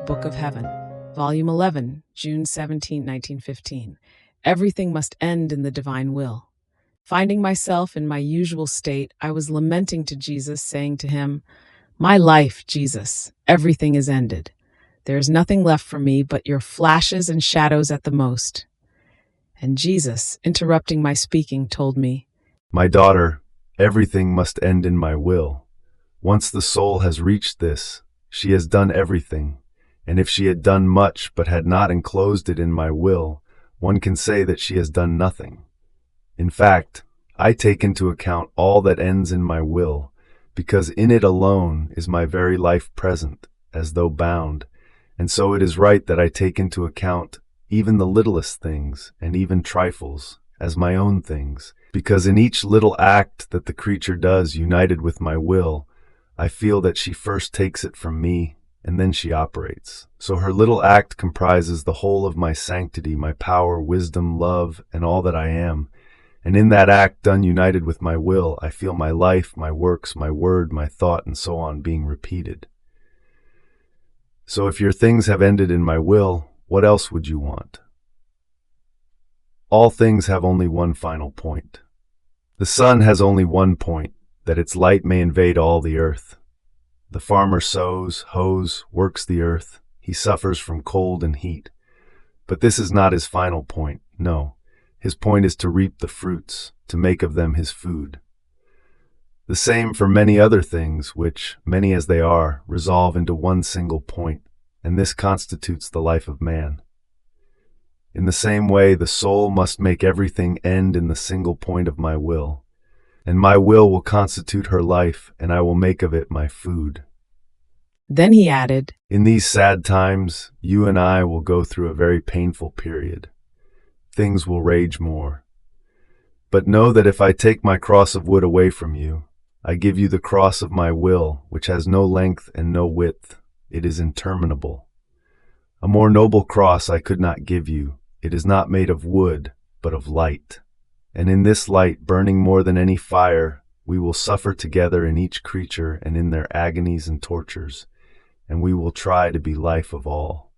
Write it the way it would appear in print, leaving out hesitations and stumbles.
Book of Heaven, Volume 11, June 17, 1915. Everything must end in the divine will. Finding myself in my usual state, I was lamenting to Jesus, saying to him, "My life, Jesus, everything is ended. There is nothing left for me but your flashes and shadows at the most." And Jesus, interrupting my speaking, told me, "My daughter, everything must end in my will. Once the soul has reached this, she has done everything, and if she had done much but had not enclosed it in my will, one can say that she has done nothing. In fact, I take into account all that ends in my will, because in it alone is my very life present, as though bound, and so it is right that I take into account even the littlest things, and even trifles, as my own things, because in each little act that the creature does united with my will, I feel that she first takes it from me, and then she operates. So her little act comprises the whole of my sanctity, my power, wisdom, love, and all that I am. And in that act done united with my will, I feel my life, my works, my word, my thought, and so on being repeated. So if your things have ended in my will, what else would you want? All things have only one final point. The sun has only one point, that its light may invade all the earth. The farmer sows, hoes, works the earth. He suffers from cold and heat. But this is not his final point, no. His point is to reap the fruits, to make of them his food. The same for many other things which, many as they are, resolve into one single point, and this constitutes the life of man. In the same way, the soul must make everything end in the single point of my will, and my will constitute her life, and I will make of it my food. Then he added, In these sad times, you and I will go through a very painful period. Things will rage more. But know that if I take my cross of wood away from you, I give you the cross of my will, which has no length and no width. It is interminable. A more noble cross I could not give you. It is not made of wood, but of light. And in this light, burning more than any fire, we will suffer together in each creature and in their agonies and tortures, and we will try to be life of all.